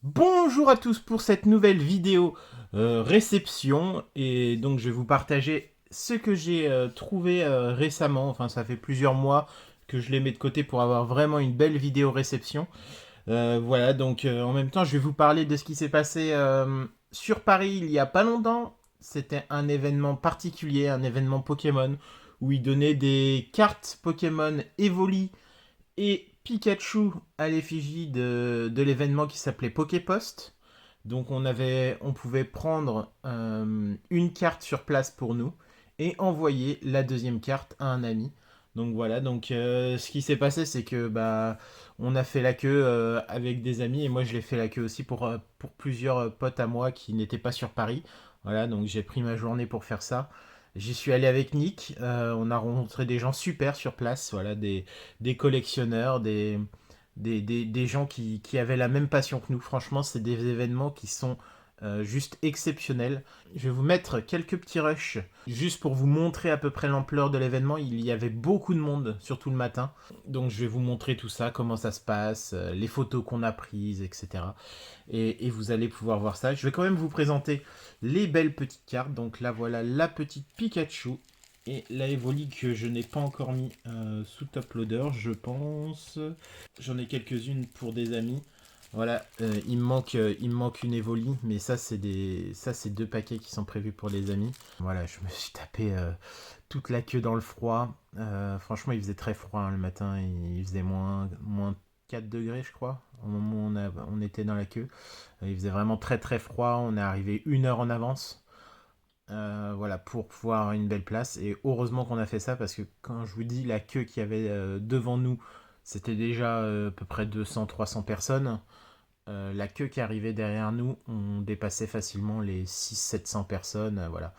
Bonjour à tous pour cette nouvelle vidéo réception, et donc je vais vous partager ce que j'ai trouvé récemment. Enfin, ça fait plusieurs mois que je les mets de côté pour avoir vraiment une belle vidéo réception. Voilà, donc en même temps je vais vous parler de ce qui s'est passé sur Paris il y a pas longtemps. C'était un événement particulier, un événement Pokémon où ils donnaient des cartes Pokémon Evoli et Pikachu à l'effigie de l'événement qui s'appelait Poképost. Donc on pouvait prendre une carte sur place pour nous et envoyer la deuxième carte à un ami. Donc voilà, donc ce qui s'est passé, c'est que on a fait la queue avec des amis, et moi je l'ai fait la queue aussi pour plusieurs potes à moi qui n'étaient pas sur Paris. Voilà, donc j'ai pris ma journée pour faire ça. J'y suis allé avec Nick, on a rencontré des gens super sur place, voilà, des collectionneurs, des gens qui avaient la même passion que nous. Franchement, c'est des événements qui sont juste exceptionnels. Je vais vous mettre quelques petits rushs, juste pour vous montrer à peu près l'ampleur de l'événement. Il y avait beaucoup de monde, surtout le matin. Donc je vais vous montrer tout ça, comment ça se passe, les photos qu'on a prises, etc. Et vous allez pouvoir voir ça. Je vais quand même vous présenter les belles petites cartes. Donc là, voilà la petite Pikachu. Et la Evoli que je n'ai pas encore mis sous top loader, je pense. J'en ai quelques-unes pour des amis. Voilà, il me manque une Evoli, mais ça c'est deux paquets qui sont prévus pour les amis. Voilà, je me suis tapé toute la queue dans le froid. Franchement, il faisait très froid hein, le matin, il faisait moins 4 degrés, je crois, au moment où on était dans la queue. Il faisait vraiment très très froid, on est arrivé 1 heure en avance. Voilà, pour pouvoir avoir une belle place. Et heureusement qu'on a fait ça, parce que quand je vous dis la queue qu'il y avait devant nous, c'était déjà à peu près 200-300 personnes. La queue qui arrivait derrière nous, on dépassait facilement les 600-700 personnes. Voilà.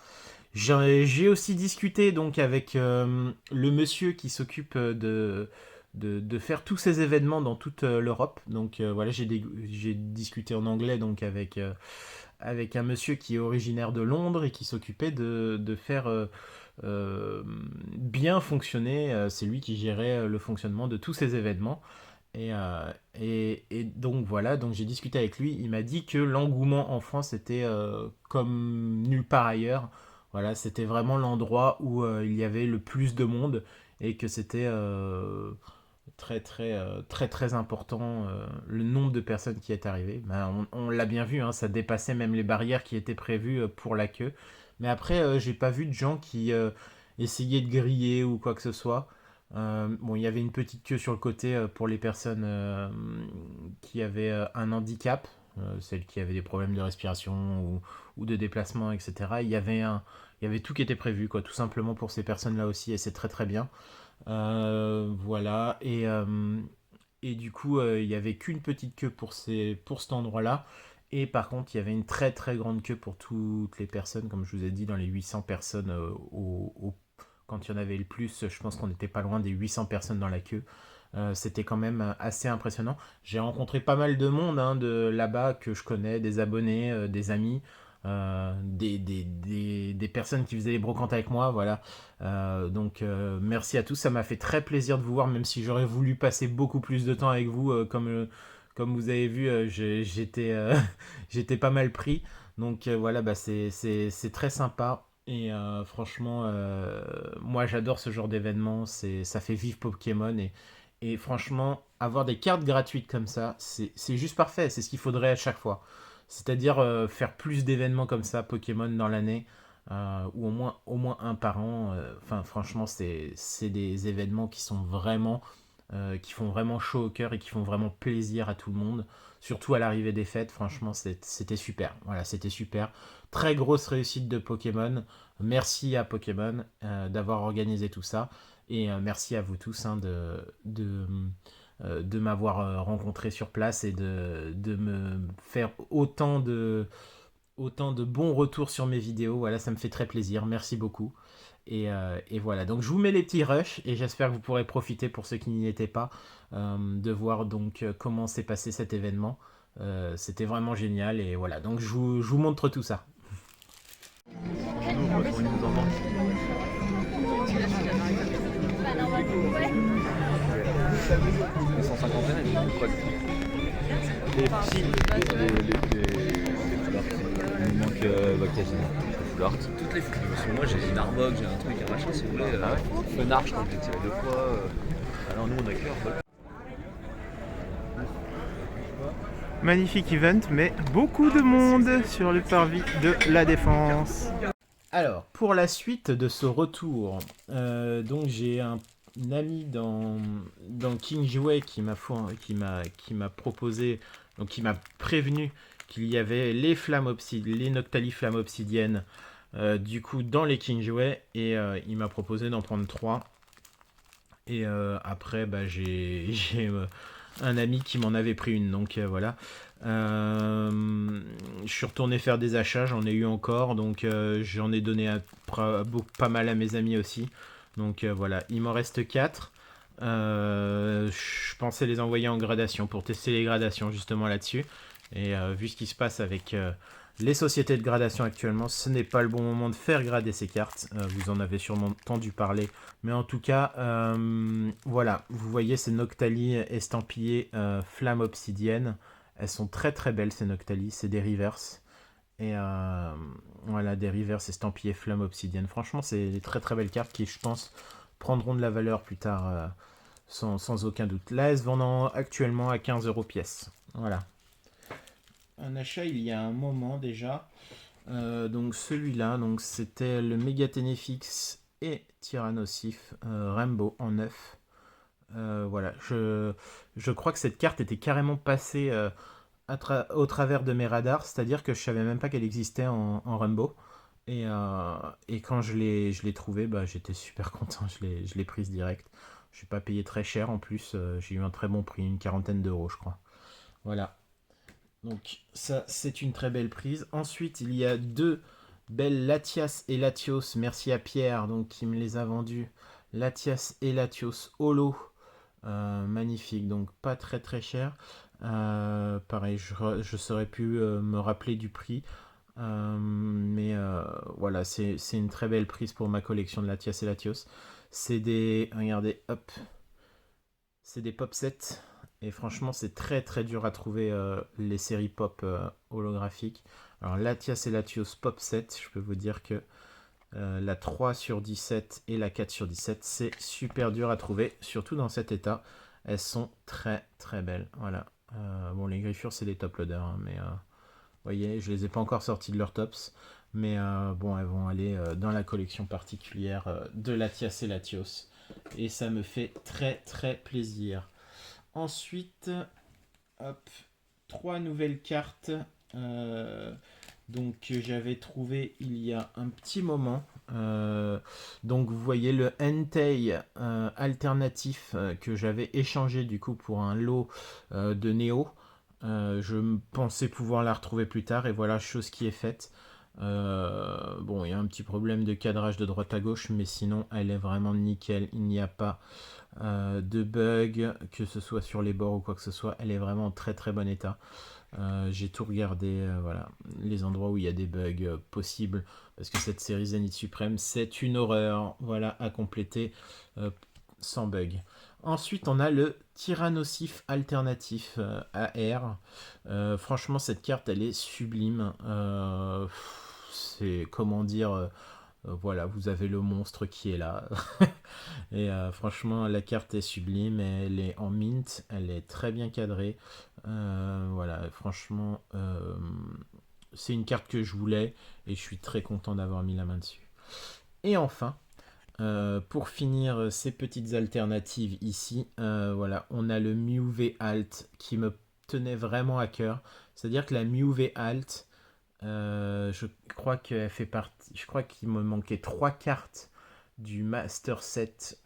J'ai aussi discuté donc avec le monsieur qui s'occupe de faire tous ces événements dans toute l'Europe. Donc voilà, j'ai discuté en anglais donc avec un monsieur qui est originaire de Londres et qui s'occupait de faire bien fonctionner. C'est lui qui gérait le fonctionnement de tous ces événements. Et donc voilà, donc j'ai discuté avec lui. Il m'a dit que l'engouement en France était comme nulle part ailleurs. Voilà, c'était vraiment l'endroit où il y avait le plus de monde, et que c'était très important le nombre de personnes qui est arrivé. On l'a bien vu, hein, ça dépassait même les barrières qui étaient prévues pour la queue. Mais après, j'ai pas vu de gens qui essayaient de griller ou quoi que ce soit. Bon, il y avait une petite queue sur le côté pour les personnes qui avaient un handicap, celles qui avaient des problèmes de respiration ou de déplacement, etc. Il y avait tout qui était prévu, quoi, tout simplement pour ces personnes-là aussi, et c'est très très bien. Voilà, et du coup, il n'y avait qu'une petite queue pour cet endroit-là. Et par contre, il y avait une très très grande queue pour toutes les personnes, comme je vous ai dit, dans les 800 personnes quand il y en avait le plus. Je pense qu'on n'était pas loin des 800 personnes dans la queue. C'était quand même assez impressionnant. J'ai rencontré pas mal de monde hein, de là-bas que je connais, des abonnés, des amis, des personnes qui faisaient les brocantes avec moi, voilà. Donc merci à tous, ça m'a fait très plaisir de vous voir, même si j'aurais voulu passer beaucoup plus de temps avec vous, comme vous avez vu, j'étais j'étais pas mal pris. Donc voilà, c'est très sympa. Et franchement, moi j'adore ce genre d'événement, ça fait vivre Pokémon, et franchement, avoir des cartes gratuites comme ça, c'est juste parfait, c'est ce qu'il faudrait à chaque fois. C'est-à-dire faire plus d'événements comme ça, Pokémon dans l'année, ou au moins un par an. Enfin, franchement, c'est des événements qui sont vraiment, qui font vraiment chaud au cœur et qui font vraiment plaisir à tout le monde. Surtout à l'arrivée des fêtes, franchement, c'était super. Voilà, c'était super. Très grosse réussite de Pokémon. Merci à Pokémon d'avoir organisé tout ça. Et merci à vous tous hein, de m'avoir rencontré sur place, et de me faire autant de bons retours sur mes vidéos. Voilà, ça me fait très plaisir. Merci beaucoup. Et voilà, donc je vous mets les petits rushs, et j'espère que vous pourrez profiter, pour ceux qui n'y étaient pas, de voir donc comment s'est passé cet événement. C'était vraiment génial, et voilà, donc je vous montre tout ça. Bonjour, comment nous entend 150 quoi. Les petits, les foulards qui nous manquent quasiment. Les foulards. Toutes les foulards. Parce que moi j'ai une Arbok, j'ai un truc, un machin, si vous voulez. Ah ouais. Fenard, je crois que j'ai tiré 2 fois. Alors nous on a cœur. Magnifique event, mais beaucoup de monde sur le parvis de la Défense. Alors, pour la suite de ce retour, donc j'ai un ami dans Kingsway qui m'a proposé, donc qui m'a prévenu qu'il y avait les Noctali flammes obsidiennes du coup dans les Kingsway, et il m'a proposé d'en prendre 3. Et après, bah, j'ai un ami qui m'en avait pris une, donc voilà. Je suis retourné faire des achats, j'en ai eu encore, donc j'en ai donné pas mal à mes amis aussi. Donc voilà, il m'en reste 4. Je pensais les envoyer en gradation pour tester les gradations justement là-dessus. Et vu ce qui se passe avec les sociétés de gradation actuellement, ce n'est pas le bon moment de faire grader ces cartes. Vous en avez sûrement entendu parler. Mais en tout cas, voilà, vous voyez ces Noctali estampillées flamme obsidienne. Elles sont très très belles ces Noctali, c'est des reverse. Et voilà, des reverse estampillées flamme obsidienne. Franchement, c'est des très très belles cartes qui, je pense, prendront de la valeur plus tard, sans aucun doute. Là, elles se vendent actuellement à 15 € pièce. Voilà. Un achat il y a un moment déjà. Donc celui-là, donc c'était le Megatenefix et Tyrannosif Rainbow en 9. Voilà, je crois que cette carte était carrément passée au travers de mes radars, c'est-à-dire que je savais même pas qu'elle existait en Rainbow. Et quand je l'ai trouvée, bah, j'étais super content, je l'ai prise direct. Je suis pas payé très cher en plus, j'ai eu un très bon prix, une quarantaine d'euros je crois. Voilà. Donc ça, c'est une très belle prise. Ensuite, il y a 2 belles Latias et Latios. Merci à Pierre donc, qui me les a vendus. Latias et Latios Holo. Magnifique, donc pas très très cher. Pareil, je saurais pu me rappeler du prix. Mais voilà, c'est une très belle prise pour ma collection de Latias et Latios. C'est des... Regardez, hop. C'est des pop sets. Et franchement, c'est très très dur à trouver les séries pop holographiques. Alors, Latias et Latios pop set, je peux vous dire que la 3/17 et la 4/17, c'est super dur à trouver, surtout dans cet état. Elles sont très très belles. Voilà. Bon, les griffures, c'est des top loaders, hein, mais vous voyez, je les ai pas encore sorties de leur tops. Mais bon, elles vont aller dans la collection particulière de Latias et Latios. Et ça me fait très très plaisir. Ensuite, hop, 3 nouvelles cartes donc que j'avais trouvé il y a un petit moment. Donc vous voyez le Entei alternatif que j'avais échangé du coup pour un lot de Néo. Je pensais pouvoir la retrouver plus tard et voilà, chose qui est faite. Bon, il y a un petit problème de cadrage de droite à gauche, mais sinon elle est vraiment nickel. Il n'y a pas de bug, que ce soit sur les bords ou quoi que ce soit. Elle est vraiment en très très bon état. J'ai tout regardé, voilà, les endroits où il y a des bugs possibles, parce que cette série Zénith Suprême, c'est une horreur, voilà, à compléter sans bug. Ensuite, on a le Tyrannosif alternatif AR. Franchement, cette carte, elle est sublime. C'est, comment dire, voilà, vous avez le monstre qui est là. Et franchement, la carte est sublime, elle est en mint, elle est très bien cadrée. Voilà, franchement, c'est une carte que je voulais et je suis très content d'avoir mis la main dessus. Et enfin, pour finir ces petites alternatives ici, voilà, on a le Mew V Alt qui me tenait vraiment à cœur. C'est-à-dire que la Mew V Alt, je crois qu'elle fait partie. Je crois qu'il me manquait 3 cartes du Master Set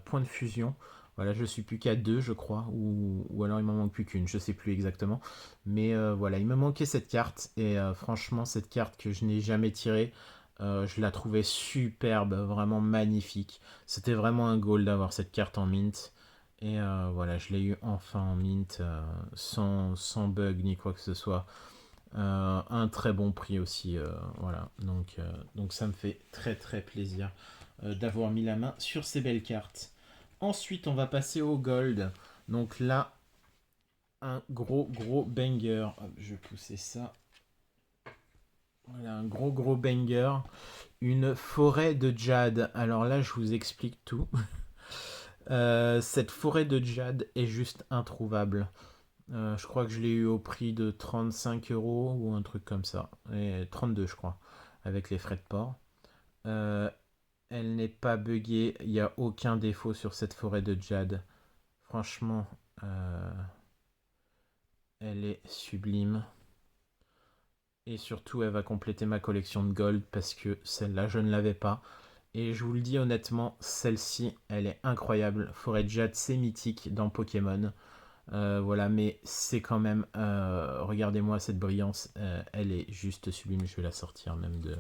Point de Fusion. Voilà, je suis plus qu'à 2, je crois, ou alors il m'en manque plus qu'une, je sais plus exactement. Mais voilà, il me manquait cette carte, et franchement, cette carte que je n'ai jamais tirée, je la trouvais superbe, vraiment magnifique. C'était vraiment un goal d'avoir cette carte en mint. Et voilà, je l'ai eu enfin en mint, sans bug ni quoi que ce soit. Un très bon prix aussi, voilà. Donc ça me fait très très plaisir d'avoir mis la main sur ces belles cartes. Ensuite, on va passer au gold. Donc là, un gros banger. Hop, je vais pousser ça. Voilà, un gros banger. Une forêt de jade. Alors là, je vous explique tout. Cette forêt de jade est juste introuvable. Je crois que je l'ai eu au prix de 35 € ou un truc comme ça. Et 32, je crois, avec les frais de port. Elle n'est pas buggée. Il n'y a aucun défaut sur cette forêt de jade. Franchement, elle est sublime. Et surtout, elle va compléter ma collection de gold parce que celle-là, je ne l'avais pas. Et je vous le dis honnêtement, celle-ci, elle est incroyable. Forêt de jade, c'est mythique dans Pokémon. Voilà, mais c'est quand même... regardez-moi cette brillance. Elle est juste sublime. Je vais la sortir même de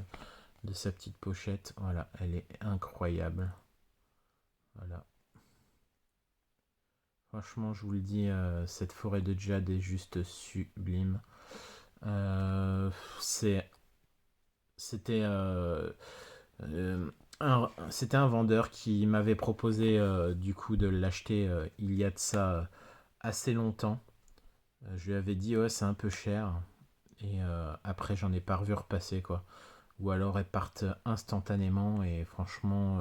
sa petite pochette. Voilà, elle est incroyable. Voilà. Franchement, je vous le dis, cette forêt de jade est juste sublime. C'était un vendeur qui m'avait proposé du coup de l'acheter il y a de ça assez longtemps. Je lui avais dit ouais c'est un peu cher et après j'en ai pas revu repasser quoi. Ou alors elles partent instantanément et franchement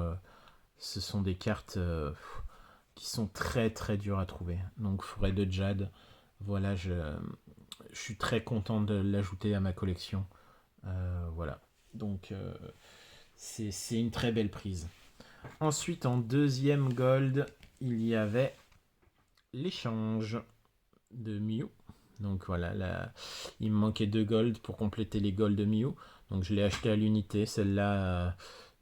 ce sont des cartes qui sont très dures à trouver. Donc forêt de jade, voilà je suis très content de l'ajouter à ma collection. Voilà. Donc c'est une très belle prise. Ensuite, en deuxième gold, il y avait l'échange de Mew. Donc voilà, là, il me manquait 2 gold pour compléter les golds de Mew. Donc je l'ai acheté à l'unité. Celle-là,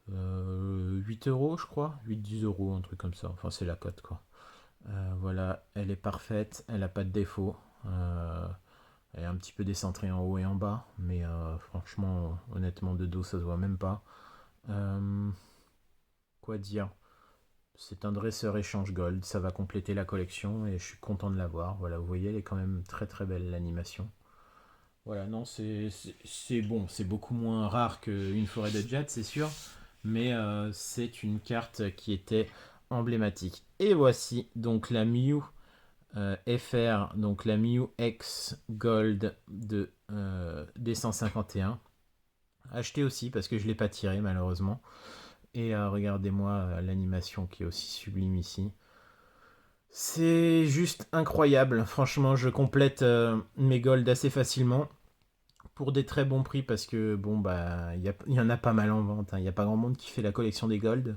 8 € je crois. 8-10 €, un truc comme ça. Enfin, c'est la cote quoi. Voilà, elle est parfaite. Elle n'a pas de défaut. Elle est un petit peu décentrée en haut et en bas, mais franchement, honnêtement, de dos, ça se voit même pas. Quoi dire? C'est un dresseur échange gold, ça va compléter la collection et je suis content de l'avoir. Voilà, vous voyez, elle est quand même très belle l'animation. Voilà, non, c'est bon, c'est beaucoup moins rare qu'une forêt de jade, c'est sûr, mais c'est une carte qui était emblématique. Et voici donc la Mew FR, donc la Mew X Gold des 151. Acheté aussi parce que je ne l'ai pas tiré malheureusement. Et regardez-moi l'animation qui est aussi sublime ici. C'est juste incroyable. Franchement, je complète mes golds assez facilement pour des très bons prix parce que bon bah il y en a pas mal en vente. Il n'y a pas grand monde qui fait la collection des golds.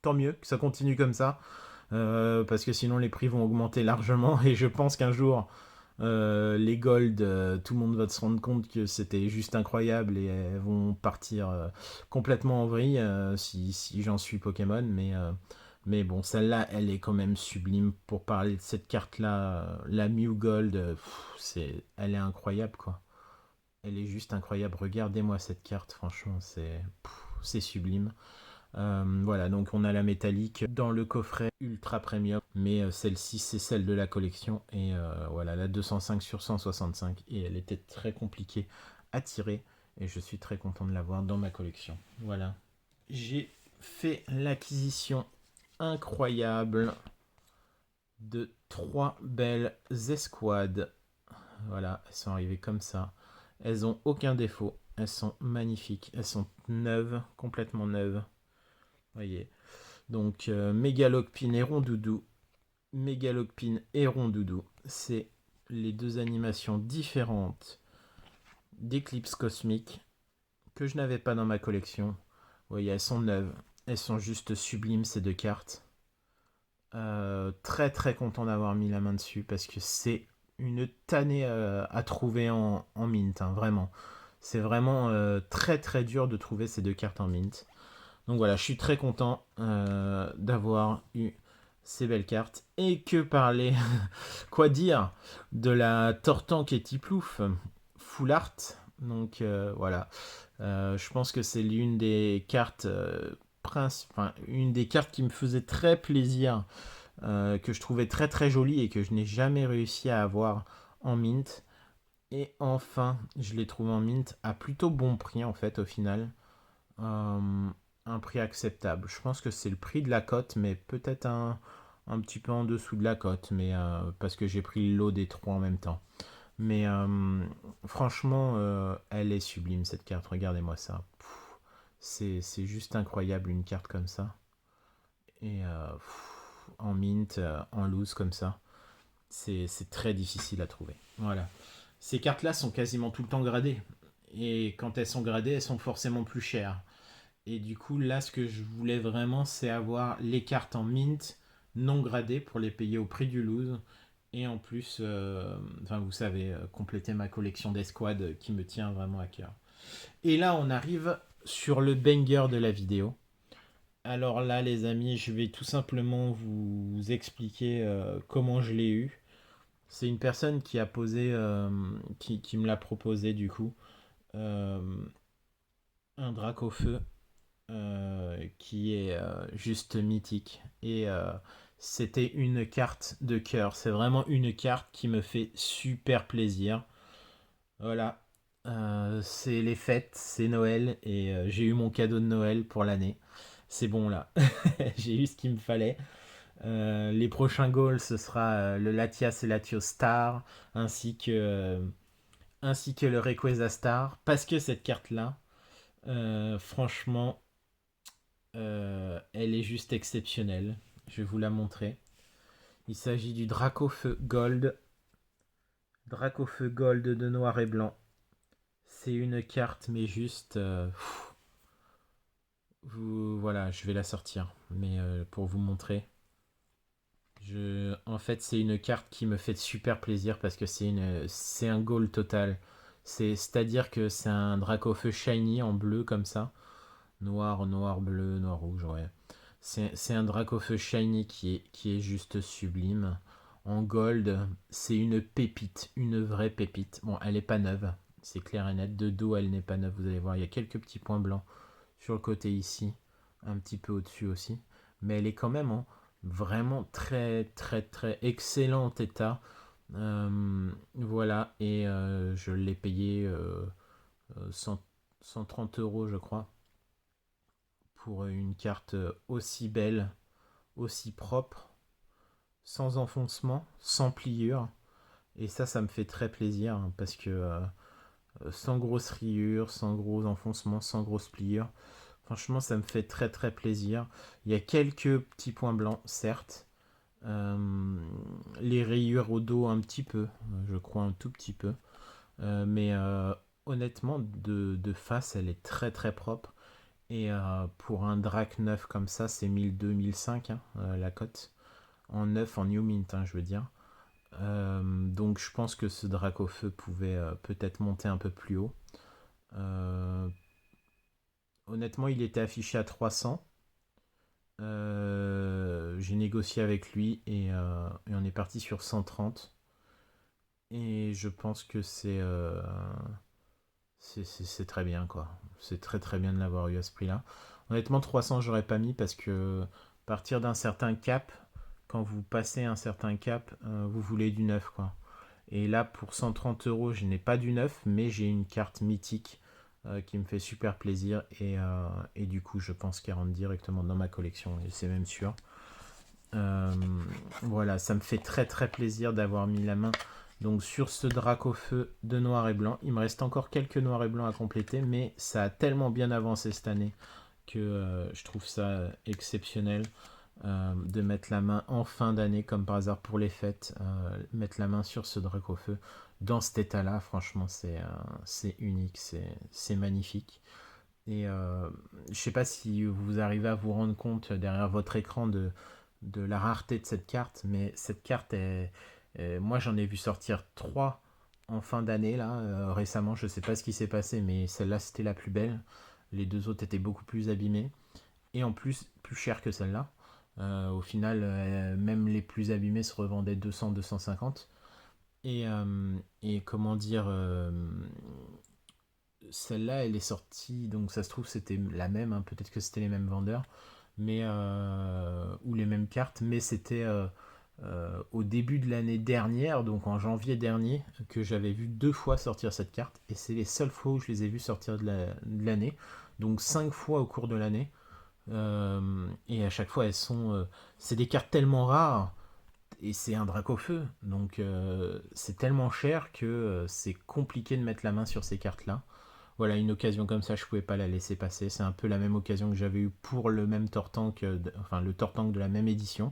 Tant mieux que ça continue comme ça. Parce que sinon les prix vont augmenter largement et je pense qu'un jour les gold, tout le monde va se rendre compte que c'était juste incroyable et elles vont partir complètement en vrille si j'en suis Pokémon, mais bon, celle-là elle est quand même sublime. Pour parler de cette carte là, la Mew Gold, elle est incroyable quoi. Elle est juste incroyable, regardez-moi cette carte, franchement c'est sublime. Voilà, donc on a la métallique dans le coffret ultra premium, mais celle-ci c'est celle de la collection et voilà, la 205 sur 165 et elle était très compliquée à tirer et je suis très content de l'avoir dans ma collection. Voilà, j'ai fait l'acquisition incroyable de 3 belles escouades. Voilà, elles sont arrivées comme ça, elles ont aucun défaut, elles sont magnifiques, elles sont neuves, complètement neuves. Voyez. Donc Mégalocpine et Rondoudou. Mégalocpine et Rondoudou. C'est les deux animations différentes d'Eclipse Cosmique que je n'avais pas dans ma collection. Vous voyez, elles sont neuves. Elles sont juste sublimes ces deux cartes. Très content d'avoir mis la main dessus parce que c'est une tannée à trouver en mint. Hein, vraiment. C'est vraiment très dur de trouver ces deux cartes en mint. Donc voilà, je suis très content d'avoir eu ces belles cartes. Et que parler, quoi dire, de la Tortank et Tiplouf Full Art. Donc voilà, je pense que c'est l'une des cartes une des cartes qui me faisait très plaisir, que je trouvais très jolie et que je n'ai jamais réussi à avoir en mint. Et enfin, je l'ai trouvé en mint à plutôt bon prix en fait au final. Un prix acceptable. Je pense que c'est le prix de la cote, mais peut-être un petit peu en dessous de la cote, mais parce que j'ai pris le lot des 3 en même temps. Mais franchement, elle est sublime cette carte, regardez-moi ça. C'est juste incroyable une carte comme ça. Et en mint, en loose comme ça, c'est très difficile à trouver. Voilà. Ces cartes-là sont quasiment tout le temps gradées. Et quand elles sont gradées, elles sont forcément plus chères. Et du coup, là, ce que je voulais vraiment, c'est avoir les cartes en mint non gradées pour les payer au prix du loose. Et en plus, enfin, vous savez, compléter ma collection d'escouades qui me tient vraiment à cœur. Et là, on arrive sur le banger de la vidéo. Alors là, les amis, je vais tout simplement vous expliquer comment je l'ai eu. C'est une personne qui a posé, qui me l'a proposé du coup, euh, un drac au feu qui est juste mythique. Et c'était une carte de cœur. C'est vraiment une carte qui me fait super plaisir. Voilà. C'est les fêtes, c'est Noël et j'ai eu mon cadeau de Noël pour l'année. C'est bon là. J'ai eu ce qu'il me fallait. Les prochains goals, ce sera le Latias et Latios Star ainsi que le Rayquaza Star. Parce que cette carte-là, franchement, elle est juste exceptionnelle. Je vais vous la montrer. Il s'agit du Dracofeu Gold. Dracofeu Gold de noir et blanc. C'est une carte, mais juste... voilà, je vais la sortir. Mais pour vous montrer. En fait, c'est une carte qui me fait super plaisir parce que c'est un goal total. C'est-à-dire que c'est un Dracofeu shiny en bleu comme ça. Noir, noir, bleu, noir, rouge, ouais. C'est un Dracofeu shiny qui est juste sublime. En gold, c'est une pépite, une vraie pépite. Bon, elle n'est pas neuve, c'est clair et net. De dos, elle n'est pas neuve, vous allez voir, il y a quelques petits points blancs sur le côté ici, un petit peu au-dessus aussi. Mais elle est quand même en vraiment très, très, très excellent état. Voilà, et je l'ai payé 130 euros, je crois, pour une carte aussi belle, aussi propre, sans enfoncement, sans pliure. Et ça me fait très plaisir hein, parce que sans grosses rayures, sans gros enfoncements, sans grosses pliures, franchement, ça me fait très très plaisir. Il y a quelques petits points blancs, certes. Les rayures au dos un petit peu, je crois un tout petit peu. Mais honnêtement, de face, elle est très très propre. Et pour un drac neuf comme ça, c'est 1200-1005 hein, la cote. En neuf, en new mint, hein, je veux dire. Donc je pense que ce drac au feu pouvait peut-être monter un peu plus haut. Honnêtement, il était affiché à 300. J'ai négocié avec lui et on est parti sur 130. Et je pense que c'est très bien quoi. C'est très très bien de l'avoir eu à ce prix-là. Honnêtement, 300 j'aurais pas mis parce que à partir d'un certain cap, quand vous passez un certain cap, vous voulez du neuf quoi. Et là pour 130 euros, je n'ai pas du neuf, mais j'ai une carte mythique qui me fait super plaisir et du coup je pense qu'elle rentre directement dans ma collection et c'est même sûr. Voilà, ça me fait très très plaisir d'avoir mis la main donc sur ce drac au feu de noir et blanc. Il me reste encore quelques noirs et blancs à compléter, mais ça a tellement bien avancé cette année que je trouve ça exceptionnel de mettre la main en fin d'année, comme par hasard pour les fêtes, mettre la main sur ce drac au feu dans cet état-là. Franchement, c'est unique, c'est magnifique. Et je sais pas si vous arrivez à vous rendre compte derrière votre écran de la rareté de cette carte, mais cette carte moi j'en ai vu sortir 3 en fin d'année là récemment, je sais pas ce qui s'est passé, mais celle-là c'était la plus belle. Les deux autres étaient beaucoup plus abîmées et en plus cher que celle-là. Au final, même les plus abîmées se revendaient 200-250. Et comment dire, celle-là, elle est sortie, donc ça se trouve c'était la même, hein, peut-être que c'était les mêmes vendeurs, mais ou les mêmes cartes, mais c'était au début de l'année dernière, donc en janvier dernier, que j'avais vu 2 fois sortir cette carte, et c'est les seules fois où je les ai vus sortir de l'année, donc 5 fois au cours de l'année. Et à chaque fois, elles sont... c'est des cartes tellement rares, et c'est un Dracofeu, donc c'est tellement cher que c'est compliqué de mettre la main sur ces cartes-là. Voilà, une occasion comme ça, je pouvais pas la laisser passer. C'est un peu la même occasion que j'avais eu pour le même Tortank, enfin le Tortank de la même édition,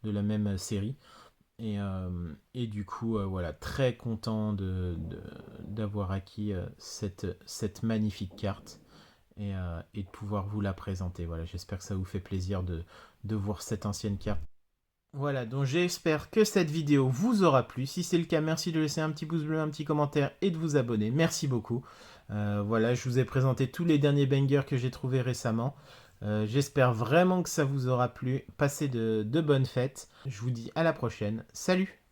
de la même série. Et du coup, voilà, très content d'avoir acquis cette magnifique carte et de pouvoir vous la présenter. Voilà, j'espère que ça vous fait plaisir de voir cette ancienne carte. Voilà, donc j'espère que cette vidéo vous aura plu. Si c'est le cas, merci de laisser un petit pouce bleu, un petit commentaire et de vous abonner. Merci beaucoup. Voilà, je vous ai présenté tous les derniers bangers que j'ai trouvés récemment. J'espère vraiment que ça vous aura plu. Passez de bonnes fêtes. Je vous dis à la prochaine. Salut!